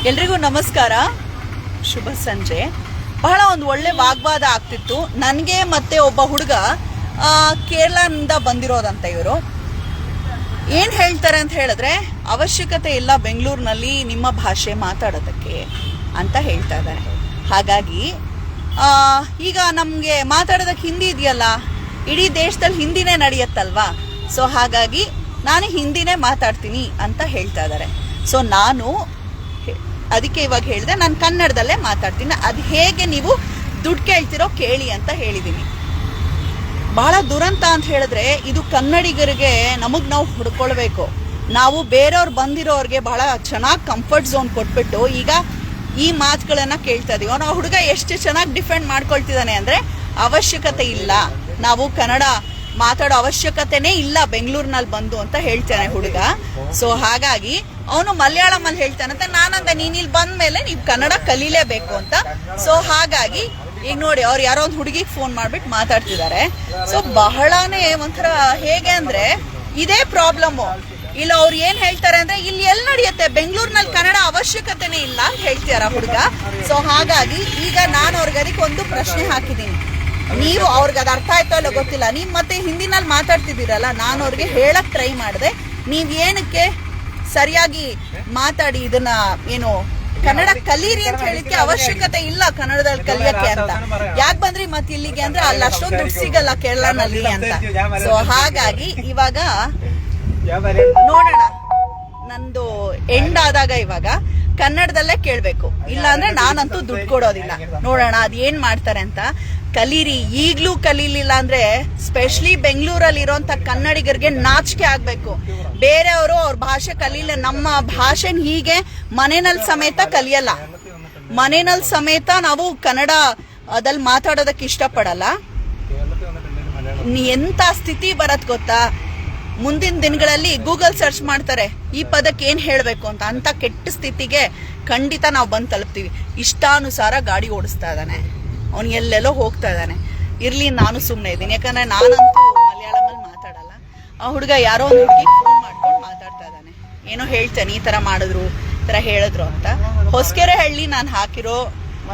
ಎಲ್ರಿಗೂ ನಮಸ್ಕಾರ, ಶುಭ ಸಂಜೆ. ಬಹಳ ಒಂದು ಒಳ್ಳೆ ವಾಗ್ವಾದ ಆಗ್ತಿತ್ತು ನನಗೆ ಮತ್ತೆ ಒಬ್ಬ ಹುಡುಗ ಕೇರಳದಿಂದ ಬಂದಿರೋದಂತ. ಇವರು ಏನು ಹೇಳ್ತಾರೆ ಅಂತ ಹೇಳಿದ್ರೆ, ಅವಶ್ಯಕತೆ ಇಲ್ಲ ಬೆಂಗಳೂರಿನಲ್ಲಿ ನಿಮ್ಮ ಭಾಷೆ ಮಾತಾಡೋದಕ್ಕೆ ಅಂತ ಹೇಳ್ತಾ ಇದ್ದಾರೆ. ಹಾಗಾಗಿ ಈಗ ನಮಗೆ ಮಾತಾಡೋದಕ್ಕೆ ಹಿಂದಿ ಇದೆಯಲ್ಲ, ಇಡೀ ದೇಶದಲ್ಲಿ ಹಿಂದಿನೇ ನಡೆಯುತ್ತಲ್ವಾ. ಸೊ ಹಾಗಾಗಿ ನಾನು ಹಿಂದಿನೇ ಮಾತಾಡ್ತೀನಿ ಅಂತ ಹೇಳ್ತಾ ಇದ್ದಾರೆ. ಸೊ ನಾನು ಅದಕ್ಕೆ ಇವಾಗ ಹೇಳಿದೆ, ನಾನು ಕನ್ನಡದಲ್ಲೇ ಮಾತಾಡ್ತೀನಿ, ಅದು ಹೇಗೆ ನೀವು ದುಡ್ಡು ಕೇಳ್ತಿರೋ ಕೇಳಿ ಅಂತ ಹೇಳಿದ್ದೀನಿ. ಬಹಳ ದುರಂತ ಅಂತ ಹೇಳಿದ್ರೆ, ಇದು ಕನ್ನಡಿಗರಿಗೆ ನಮಗೆ ನಾವು ಹುಡ್ಕೊಳ್ಬೇಕು. ನಾವು ಬೇರೆಯವ್ರು ಬಂದಿರೋರಿಗೆ ಬಹಳ ಚೆನ್ನಾಗಿ ಕಂಫರ್ಟ್ ಝೋನ್ ಕೊಟ್ಬಿಟ್ಟು ಈಗ ಈ ಮಾತುಗಳನ್ನ ಕೇಳ್ತಾ ಇದೀವಿ. ಅವನು ಹುಡುಗ ಎಷ್ಟು ಚೆನ್ನಾಗಿ ಡಿಫೆಂಡ್ ಮಾಡ್ಕೊಳ್ತಿದ್ದಾನೆ ಅಂದರೆ, ಅವಶ್ಯಕತೆ ಇಲ್ಲ, ನಾವು ಕನ್ನಡ ಮಾತಾಡೋ ಅವಶ್ಯಕತೆನೇ ಇಲ್ಲ ಬೆಂಗಳೂರಿನಲ್ಲಿ ಬಂದು ಅಂತ ಹೇಳ್ತಾನೆ ಹುಡುಗ. ಸೊ ಹಾಗಾಗಿ ಅವನು ಮಲಯಾಳಮಲ್ಲಿ ಹೇಳ್ತಾನಂತ. ನಾನಂದ, ನೀನ್ ಇಲ್ಲಿ ಬಂದ ಮೇಲೆ ನೀವು ಕನ್ನಡ ಕಲೀಲೇಬೇಕು ಅಂತ. ಸೊ ಹಾಗಾಗಿ ಈಗ ನೋಡಿ, ಅವ್ರು ಯಾರೋ ಒಂದು ಹುಡುಗಿಗೆ ಫೋನ್ ಮಾಡ್ಬಿಟ್ಟು ಮಾತಾಡ್ತಿದ್ದಾರೆ. ಸೊ ಬಹಳನೇ ಒಂಥರ ಹೇಗೆ ಅಂದ್ರೆ ಇದೇ ಪ್ರಾಬ್ಲಮ್ಮು. ಇಲ್ಲ ಅವ್ರು ಏನ್ ಹೇಳ್ತಾರೆ ಅಂದ್ರೆ, ಇಲ್ಲಿ ಎಲ್ಲಿ ನಡೆಯುತ್ತೆ, ಬೆಂಗಳೂರಿನಲ್ಲಿ ಕನ್ನಡ ಅವಶ್ಯಕತೆನೇ ಇಲ್ಲ ಅಂತ ಹೇಳ್ತಾರ ಹುಡುಗ. ಸೊ ಹಾಗಾಗಿ ಈಗ ನಾನು ಅವ್ರಿಗೆ ಅದಕ್ಕೆ ಒಂದು ಪ್ರಶ್ನೆ ಹಾಕಿದ್ದೀನಿ. ನೀವು ಅವ್ರಿಗೆ ಅದು ಅರ್ಥ ಆಯ್ತೋ ಇಲ್ಲ ಗೊತ್ತಿಲ್ಲ, ನೀವು ಮತ್ತೆ ಹಿಂದಿನಲ್ಲಿ ಮಾತಾಡ್ತಿದ್ದೀರಲ್ಲ, ನಾನು ಅವ್ರಿಗೆ ಹೇಳಕ್ ಟ್ರೈ ಮಾಡಿದೆ, ನೀವ್ ಏನಕ್ಕೆ ಸರಿಯಾಗಿ ಮಾತಾಡಿ ಇದನ್ನ ಏನು ಕನ್ನಡ ಕಲೀರಿ ಅಂತ ಹೇಳಿಕ್ಕೆ ಅವಶ್ಯಕತೆ ಇಲ್ಲ ಕನ್ನಡದಲ್ಲಿ ಕಲಿಯಕ್ಕೆ ಅಂತ. ಯಾಕೆ ಬಂದ್ರಿ ಮತ್ತೆ ಇಲ್ಲಿಗೆ ಅಂದ್ರೆ, ಅಲ್ಲಿ ಅಷ್ಟೊಂದು ದುಡ್ಡು ಸಿಗಲ್ಲ ಕೇರಳನಲ್ಲಿ ಅಂತ. ಸೊ ಹಾಗಾಗಿ ಇವಾಗ ನೋಡೋಣ, ನಂದು ಎಂಡ್ ಆದಾಗ ಇವಾಗ ಕನ್ನಡದಲ್ಲೇ ಕೇಳ್ಬೇಕು, ಇಲ್ಲ ಅಂದ್ರೆ ನಾನಂತೂ ದುಡ್ಡು ಕೊಡೋದಿಲ್ಲ. ನೋಡೋಣ ಅದ್ ಏನ್ ಮಾಡ್ತಾರೆ ಅಂತ. ಕಲೀರಿ, ಈಗ್ಲೂ ಕಲೀಲಿಲ್ಲ ಅಂದ್ರೆ ಸ್ಪೆಷಲಿ ಬೆಂಗಳೂರಲ್ಲಿ ಇರೋಂತ ಕನ್ನಡಿಗರಿಗೆ ನಾಚಿಕೆ ಆಗ್ಬೇಕು. ಬೇರೆಯವರು ಅವ್ರ ಭಾಷೆ ಕಲೀಲ, ನಮ್ಮ ಭಾಷೆನ ಹೀಗೆ ಮನೆಯಲ್ಲಿ ಸಮೇತ ಕಲಿಯಲ್ಲ. ಮನೆಯಲ್ಲಿ ಸಮೇತ ನಾವು ಕನ್ನಡ ಅದಲ್ಲಿ ಮಾತಾಡೋದಕ್ಕೆ ಇಷ್ಟಪಡಲ್ಲ. ಎಂತ ಸ್ಥಿತಿ ಬರತ್ ಗೊತ್ತಾ, ಮುಂದಿನ ದಿನಗಳಲ್ಲಿ ಗೂಗಲ್ ಸರ್ಚ್ ಮಾಡ್ತಾರೆ ಈ ಪದಕ್ಕೆ ಏನ್ ಹೇಳ್ಬೇಕು ಅಂತ ಕೆಟ್ಟ ಸ್ಥಿತಿಗೆ ಖಂಡಿತ ನಾವು ಬಂದು ತಲುಪ್ತೀವಿ. ಇಷ್ಟಾನುಸಾರ ಗಾಡಿ ಓಡಿಸ್ತಾ ಇದ್ದಾನೆ, ಅವ್ನು ಎಲ್ಲೆಲ್ಲೋ ಹೋಗ್ತಾ ಇದ್ದಾನೆ. ಇರ್ಲಿ, ನಾನು ಸುಮ್ಮನೆ ಇದ್ದೀನಿ, ಯಾಕಂದ್ರೆ ನಾನಂತೂ ಮಲಯಾಳಮಲ್ಲಿ ಮಾತಾಡಲ್ಲ. ಆ ಹುಡುಗ ಯಾರೋ ಒಂದು ಹುಡುಗಿ ಫೋನ್ ಮಾಡ್ಕೊಂಡು ಮಾತಾಡ್ತಾ ಇದ್ದಾನೆ, ಏನೋ ಹೇಳ್ತಾನೆ, ಈ ತರ ಮಾಡಿದ್ರು, ಈ ತರ ಹೇಳಿದ್ರು ಅಂತ. ಹೊಸಕೆರೆ ಹಳ್ಳಿ ನಾನು ಹಾಕಿರೋ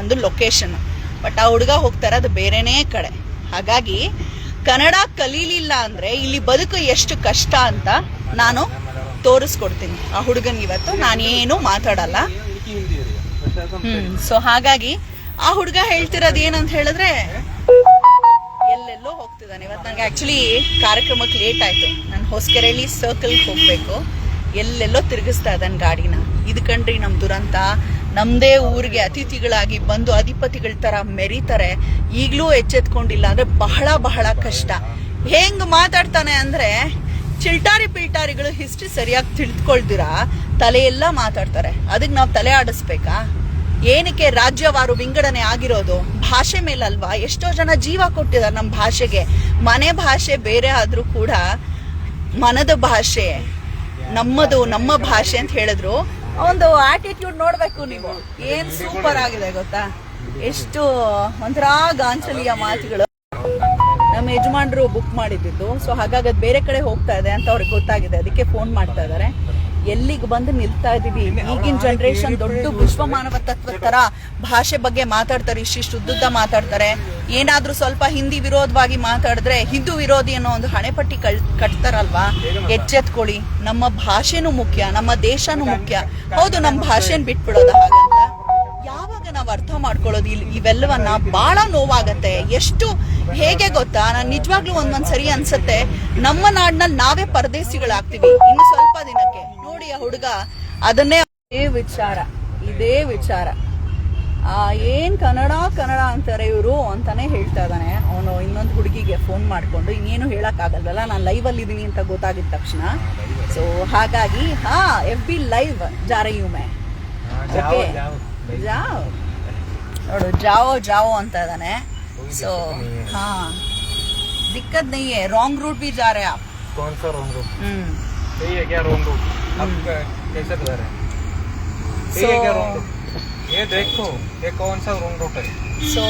ಒಂದು ಲೊಕೇಶನ್, ಬಟ್ ಆ ಹುಡುಗ ಹೋಗ್ತಾ ಇರೋದು ಬೇರೆನೇ ಕಡೆ. ಹಾಗಾಗಿ ಕನ್ನಡ ಕಲೀಲಿಲ್ಲ ಅಂದ್ರೆ ಇಲ್ಲಿ ಬದುಕು ಎಷ್ಟು ಕಷ್ಟ ಅಂತ ನಾನು ತೋರಿಸ್ಕೊಡ್ತೀನಿ ಆ ಹುಡುಗನ್. ಇವತ್ತು ನಾನೇನು ಮಾತಾಡಲ್ಲ. ಸೊ ಹಾಗಾಗಿ ಆ ಹುಡುಗ ಹೇಳ್ತಿರೋದು ಏನಂತ ಹೇಳಿದ್ರೆ, ಎಲ್ಲೆಲ್ಲೋ ಹೋಗ್ತಿದ್ದಾನೆ. ಇವತ್ತು ನನಗೆ ಆಕ್ಚುಲಿ ಕಾರ್ಯಕ್ರಮಕ್ಕೆ ಲೇಟ್ ಆಯ್ತು, ನಾನು ಹೊಸಕೆರೆಹಳ್ಳಿ ಸರ್ಕಲ್ಗೆ ಹೋಗ್ಬೇಕು. ಎಲ್ಲೆಲ್ಲೋ ತಿರುಗಿಸ್ತಾ ಇದ್ದಾನೆ ಗಾಡಿನ. ಇದು ಕಂಡ್ರಿ ನಮ್ ದುರಂತ. ನಮ್ದೇ ಊರಿಗೆ ಅತಿಥಿಗಳಾಗಿ ಬಂದು ಅಧಿಪತಿಗಳ ತರ ಮೆರೀತಾರೆ. ಈಗ್ಲೂ ಎಚ್ಚೆತ್ಕೊಂಡಿಲ್ಲ ಅಂದ್ರೆ ಬಹಳ ಬಹಳ ಕಷ್ಟ. ಹೆಂಗ್ ಮಾತಾಡ್ತಾನೆ ಅಂದ್ರೆ, ಚಿಲ್ಟಾರಿ ಪಿಲ್ಟಾರಿಗಳು ಹಿಸ್ಟ್ರಿ ಸರಿಯಾಗಿ ತಿಳಿದುಕೊಳ್ದಿರಾ ತಲೆಯೆಲ್ಲ ಮಾತಾಡ್ತಾರೆ. ಅದಕ್ಕೆ ನಾವು ತಲೆ ಆಡಿಸ್ಬೇಕಾ? ಏನಕ್ಕೆ ರಾಜ್ಯವಾರು ವಿಂಗಡಣೆ ಆಗಿರೋದು? ಭಾಷೆ ಮೇಲಲ್ವಾ? ಎಷ್ಟೋ ಜನ ಜೀವ ಕೊಟ್ಟಿದ್ದಾರೆ ನಮ್ಮ ಭಾಷೆಗೆ. ಮನೆ ಭಾಷೆ ಬೇರೆ ಆದ್ರೂ ಕೂಡ ಮನದ ಭಾಷೆ ನಮ್ಮದು, ನಮ್ಮ ಭಾಷೆ ಅಂತ ಹೇಳಿದ್ರು. ಒಂದು ಆಟಿಟ್ಯೂಡ್ ನೋಡ್ಬೇಕು ನೀವು, ಏನ್ ಸೂಪರ್ ಆಗಿದೆ ಗೊತ್ತಾ, ಎಷ್ಟು ಒಂಥರ ಗಾಂಚಲಿಯ ಮಾತುಗಳು. ನಮ್ಮ ಯಜಮಾನ್ರು ಬುಕ್ ಮಾಡಿದ್ದು, ಸೊ ಹಾಗಾಗಿ ಅದು ಬೇರೆ ಕಡೆ ಹೋಗ್ತಾ ಇದೆ ಅಂತ ಅವ್ರಿಗೆ ಗೊತ್ತಾಗಿದೆ, ಅದಕ್ಕೆ ಫೋನ್ ಮಾಡ್ತಾ ಇದಾರೆ. ಎಲ್ಲಿಗೆ ಬಂದು ನಿಲ್ತಾ ಇದೀವಿ? ಈಗಿನ ಜನರೇಷನ್ ದೊಡ್ಡ ವಿಶ್ವಮಾನವ ತತ್ವ ತರ ಭಾಷೆ ಬಗ್ಗೆ ಮಾತಾಡ್ತಾರೆ, ಇಷ್ಟಿಷ್ಟು ಉದ್ದುದ್ದ ಮಾತಾಡ್ತಾರೆ. ಏನಾದ್ರೂ ಸ್ವಲ್ಪ ಹಿಂದಿ ವಿರೋಧವಾಗಿ ಮಾತಾಡಿದ್ರೆ ಹಿಂದೂ ವಿರೋಧಿ ಅನ್ನೋ ಒಂದು ಹಣೆಪಟ್ಟಿ ಕಟ್ತಾರಲ್ವಾ. ಎಚ್ಚೆತ್ಕೊಳ್ಳಿ, ನಮ್ಮ ಭಾಷೆನೂ ಮುಖ್ಯ, ನಮ್ಮ ದೇಶನೂ ಮುಖ್ಯ. ಹೌದು, ನಮ್ಮ ಭಾಷೆನ ಬಿಟ್ಬಿಡೋದ ಹಾಗಂತ ಯಾವಾಗ ನಾವು ಅರ್ಥ ಮಾಡ್ಕೊಳ್ಳೋದು ಇವೆಲ್ಲವನ್ನ ಬಹಳ ನೋವಾಗತ್ತೆ. ಎಷ್ಟು ಹೇಗೆ ಗೊತ್ತಾ, ನಾನು ನಿಜವಾಗ್ಲೂ ಒಂದೊಂದ್ಸರಿ ಅನ್ಸತ್ತೆ, ನಮ್ಮ ನಾಡಿನಲ್ಲಿ ನಾವೇ ಪರದೇಶಿಗಳಾಗ್ತೀವಿ ಇನ್ನು ಸ್ವಲ್ಪ ದಿನಕ್ಕೆ. ನೋಡಿ ಆ ಹುಡುಗ ಅದನ್ನೇ, ಇದೇ ವಿಚಾರ ಏನ್ ಕನ್ನಡ ಅಂತಾರೆ ಇವರು ಅಂತಾನೆ ಹೇಳ್ತಾ ಇದ್ದಾನೆ. ಅವನು ಇನ್ನೊಂದು ಹುಡುಗಿಗೆ ಫೋನ್ ಮಾಡ್ಕೊಂಡು, ಇನ್ನೇನು ಹೇಳಕ್ ಆಗಲ್ವಲ್ಲ, ನಾನು ಲೈವ್ ಅಲ್ಲಿ ಇದೀನಿ ಅಂತ ಗೊತ್ತಾಗಿದ ತಕ್ಷಣ. ಸೊ ಹಾಗಾಗಿ FB ಲೈವ್ ಜಾ ರಹಿ ಹೂಂ ಮೈ. ಓಕೆ, ನೋಡು, ಜಾವೋ ಅಂತ ಇದ್ದಾನೆ. ಸೊ दिक्कत नहीं है, रॉन्ग रूट भी जा रहे हैं आप. कौन सा रॉन्ग रूट? सही है क्या रॉन्ग रूट? आप कैसे बता रहे हैं? सही है क्या रॉन्ग रूट? ये देखो, ये कौन सा रॉन्ग रूट है? ಸೊ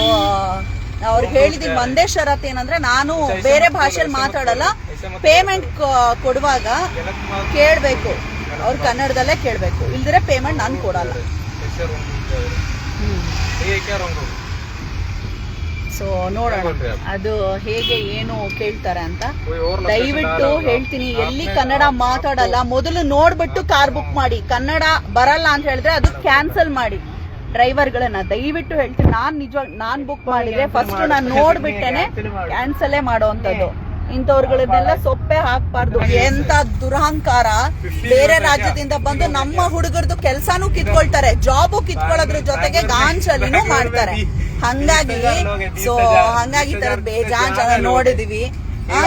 ಅವ್ರಿಗೆ ಹೇಳಿದೀನಿ, ಒಂದೇ ಷರತ್ ಏನಂದ್ರೆ, ನಾನು ಬೇರೆ ಭಾಷೆಯಲ್ಲಿ ಮಾತಾಡಲ್ಲ, ಪೇಮೆಂಟ್ ಕೊಡುವಾಗ ಕೇಳ್ಬೇಕು, ಅವ್ರು ಕನ್ನಡದಲ್ಲೇ ಕೇಳ್ಬೇಕು, ಇಲ್ದಿರೆ ಪೇಮೆಂಟ್ ನಾನು ಕೊಡಲ್ಲ. कैसे रॉन्ग रूट जा रहे हैं ये क्या रॉन्ग रूट ಸೊ ನೋಡೋಣ ಅದು ಹೇಗೆ ಏನು ಕೇಳ್ತಾರೆ ಅಂತ ದಯವಿಟ್ಟು ಹೇಳ್ತೀನಿ. ಎಲ್ಲಿ ಕನ್ನಡ ಮಾತಾಡಲ್ಲ ಮೊದಲು ನೋಡ್ಬಿಟ್ಟು ಕಾರ್ ಬುಕ್ ಮಾಡಿ. ಕನ್ನಡ ಬರಲ್ಲ ಅಂತ ಹೇಳಿದ್ರೆ ಅದು ಕ್ಯಾನ್ಸಲ್ ಮಾಡಿ. ಡ್ರೈವರ್ಗಳನ್ನ ದಯವಿಟ್ಟು ಹೇಳ್ತೀನಿ. ನಾನ್ ಬುಕ್ ಮಾಡಿದ್ರೆ ಫಸ್ಟ್ ನಾನು ನೋಡ್ಬಿಟ್ಟೇನೆ ಕ್ಯಾನ್ಸಲೇ ಮಾಡೋವಂಥದ್ದು. ಇಂಥವ್ರುಗಳನ್ನೆಲ್ಲ ಸೊಪ್ಪೆ ಹಾಕ್ಬಾರ್ದು. ಎಂತ ದುರಹಂಕಾರ. ಬೇರೆ ರಾಜ್ಯದಿಂದ ಬಂದು ನಮ್ಮ ಹುಡುಗರದು ಕೆಲ್ಸಾನು ಕಿತ್ಕೊಳ್ತಾರೆ, ಜಾಬು ಕಿತ್ಕೊಳ್ಳೋದ್ರ ಜೊತೆಗೆ ಗಾಂಚಲಿನೂ ಮಾಡ್ತಾರೆ. ಹಂಗಾಗಿ ಈ ತರ ಬೇಜಾನ್ ಜನ ನೋಡಿದೀವಿ.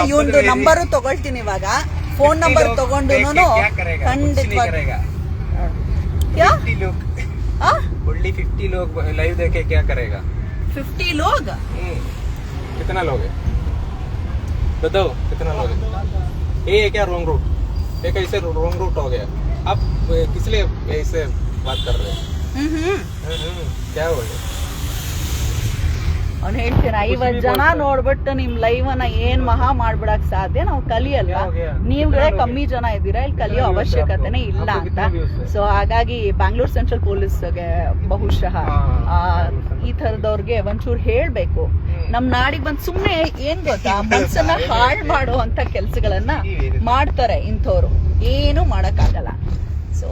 ಇವಂದು ನಂಬರು ತಗೊಳ್ತೀನಿ ಇವಾಗ. ಫೋನ್ ನಂಬರ್ ತಗೊಂಡು ಖಂಡಿತವಾಗಿ 50 लोग लाइव देखे क्या करेगा 50 लोग कितना लोग है बताओ कितना लोग है ये क्या रॉन्ग रूट ये कैसे रॉन्ग रूट हो गया आप किस लिए ऐसे बात कर रहे हैं क्या हो गया ಅವ್ನು ಹೇಳ್ತೀನಿ 50 ಜನ ನೋಡ್ಬಿಟ್ಟು ನಿಮ್ ಲೈವ್ ಅನ್ನ ಏನ್ ಮಹಾ ಮಾಡ್ಬಿಡಕ್ ಸಾಧ್ಯ. ನಾವು ಕಲಿಯಲ್ವಾ, ನೀವುಗಳೇ ಕಮ್ಮಿ ಜನ ಇದ್ದೀರಾ, ಇಲ್ಲಿ ಕಲಿಯೋ ಅವಶ್ಯಕತೆನೇ ಇಲ್ಲ ಅಂತ. ಸೊ ಹಾಗಾಗಿ ಬ್ಯಾಂಗ್ಳೂರ್ ಸೆಂಟ್ರಲ್ ಪೊಲೀಸ್ಗೆ ಬಹುಶಃ ಈ ತರದವ್ರಿಗೆ ಒಂಚೂರು ಹೇಳ್ಬೇಕು. ನಮ್ ನಾಡಿಗೆ ಬಂದ್ ಸುಮ್ನೆ ಏನ್ ಗೊತ್ತಾ, ಮನ್ಸನ್ನ ಹಾಳ್ ಮಾಡುವಂತ ಕೆಲ್ಸಗಳನ್ನ ಮಾಡ್ತಾರೆ ಇಂಥವ್ರು. ಏನು ಮಾಡಕ್ಕಾಗಲ್ಲ. ಸೊ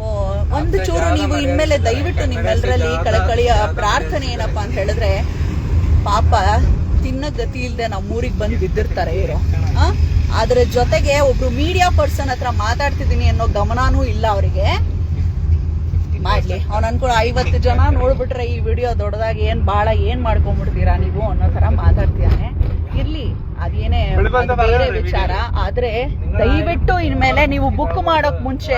ಒಂದು ಚೂರು ನೀವು ಇನ್ಮೇಲೆ ದಯವಿಟ್ಟು ನಿಮ್ಮೆಲ್ಲರಲ್ಲಿ ಕಳಕಳಿಯ ಪ್ರಾರ್ಥನೆ ಏನಪ್ಪಾ ಅಂತ ಹೇಳಿದ್ರೆ, ಪಾಪ ತಿನ್ನ ಗತಿ ಇಲ್ದೆ ನಮ್ಮೂರಿಗೆ ಬಂದು ಬಿದ್ದಿರ್ತಾರೆ ಇವರು. ಅದ್ರ ಜೊತೆಗೆ ಒಬ್ರು ಮೀಡಿಯಾ ಪರ್ಸನ್ ಹತ್ರ ಮಾತಾಡ್ತಿದ್ದೀನಿ ಅನ್ನೋ ಗಮನನೂ ಇಲ್ಲ ಅವರಿಗೆ. ಮಾಡ್ಲಿ, ಅವ್ನು ಅನ್ಕೊಂಡು 50 ಜನ ನೋಡ್ಬಿಟ್ರೆ ಈ ವಿಡಿಯೋ ದೊಡ್ಡದಾಗಿ ಏನ್ ಮಾಡ್ಕೊಂಡ್ಬಿಡ್ತೀರಾ ನೀವು ಅನ್ನೋ ತರ ಮಾತಾಡ್ತಿದ್ದಾನೆ. ಇರ್ಲಿ, ಅದೇನೇ ಬೇರೆ ವಿಚಾರ. ಆದ್ರೆ ದಯವಿಟ್ಟು ಇನ್ಮೇಲೆ ನೀವು ಬುಕ್ ಮಾಡೋಕ್ ಮುಂಚೆ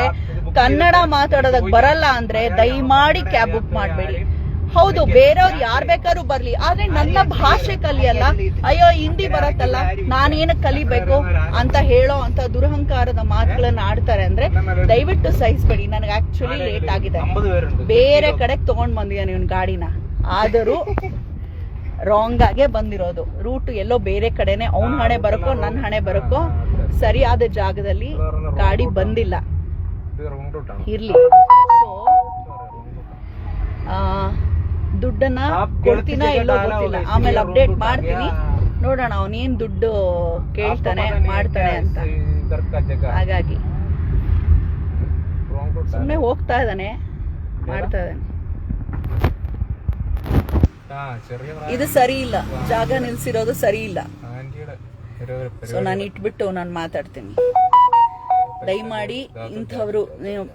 ಕನ್ನಡ ಮಾತಾಡೋದಕ್ ಬರಲ್ಲ ಅಂದ್ರೆ ದಯಮಾಡಿ ಕ್ಯಾಬ್ ಬುಕ್ ಮಾಡ್ಬೇಡಿ. ಹೌದು, ಬೇರೆಯವ್ರು ಯಾರ್ ಬೇಕಾದ್ರೂ ಬರ್ಲಿ, ಆದ್ರೆ ನನ್ನ ಭಾಷೆ ಕಲಿಯಲ್ಲ, ಅಯ್ಯೋ ಹಿಂದಿ ಬರತ್ತಲ್ಲ ನಾನೇನಕ್ ಕಲಿಬೇಕು ಅಂತ ಹೇಳೋ ಅಂತ ದುರಹಂಕಾರದ ಮಾತುಗಳನ್ನ ಆಡ್ತಾರೆ ಅಂದ್ರೆ ದಯವಿಟ್ಟು ಸಹಿಸ್ಬೇಡಿ. ನನಗೆ ಆಕ್ಚುಲಿ ಲೇಟ್ ಆಗಿದೆ, ಬೇರೆ ಕಡೆಗೆ ತಗೊಂಡ್ ಬಂದಿದ್ದಾನೆ ಇವನ್ ಗಾಡಿನ. ಆದರೂ ರಾಂಗ್ ಆಗೇ ಬಂದಿರೋದು. ರೂಟ್ ಎಲ್ಲೋ ಬೇರೆ ಕಡೆನೆ. ಅವ್ನ ಹಣೆ ಬರಕೋ ನನ್ನ ಹಣೆ ಬರಕೋ ಸರಿಯಾದ ಜಾಗದಲ್ಲಿ ಗಾಡಿ ಬಂದಿಲ್ಲ. ಇರ್ಲಿ, ಸೊ ದುಡ್ಡನ್ನ ಕೊಡ್ತೀನ ಇಲ್ಲೋ ಗೊತ್ತಿಲ್ಲ, ಆಮೇಲೆ ಅಪ್ಡೇಟ್ ಮಾಡ್ತೀನಿ. ನೋಡೋಣ ಅವನೇನ್ ದುಡ್ಡು ಕೇಳ್ತಾನೆ ಮಾಡ್ತಾನೆ ಅಂತ. ಹಾಗಾಗಿ ಸುಮ್ನೆ ಹೋಗ್ತಾ ಇದ್ದಾನೆ, ಮಾಡ್ತಾ ಇದ್ದಾನೆ. ಇದು ಸರಿ ಇಲ್ಲ, ಜಾಗ ನಿಲ್ಸಿರೋದು ಸರಿ ಇಲ್ಲ. ಸೊ ನಾನು ಇಟ್ಬಿಟ್ಟು ನಾನು ಮಾತಾಡ್ತೀನಿ. ದಯಮಾಡಿ ಇಂಥವ್ರು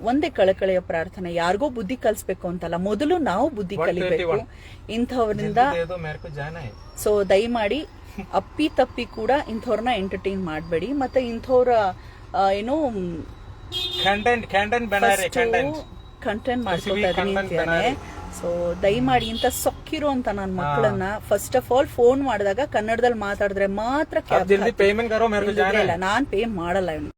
ಒಂದೇ ಕಳಕಳೆಯ ಪ್ರಾರ್ಥನೆ, ಯಾರಿಗೋ ಬುದ್ಧಿ ಕಲಿಸ್ಬೇಕು ಅಂತಲ್ಲ, ಮೊದಲು ನಾವು ಬುದ್ಧಿ ಕಲಿಬೇಕು ಇಂಥವ್ರಿಂದ. ಸೊ ದಯಮಾಡಿ ಅಪ್ಪಿ ತಪ್ಪಿ ಕೂಡ ಇಂಥವ್ರನ್ನ ಎಂಟರ್ಟೈನ್ ಮಾಡಬೇಡಿ. ಮತ್ತೆ ಇಂಥವ್ರ ಏನು ಕಂಟೆಂಟ್ ಮಾಡ್ಕೊತಾ ಇದೀನಿ ಅಂತಾನೆ. ಸೊ ದಯಮಾಡಿ ಇಂಥ ಸೊಕ್ಕಿರೋ ಅಂತ ನನ್ನ ಮಕ್ಕಳನ್ನ ಫಸ್ಟ್ ಆಫ್ ಆಲ್ ಫೋನ್ ಮಾಡಿದಾಗ ಕನ್ನಡದಲ್ಲಿ ಮಾತಾಡಿದ್ರೆ ಮಾತ್ರ ಕ್ಯಾಬ್. ನಾನ್ ಪೇ ಮಾಡಲ್ಲ.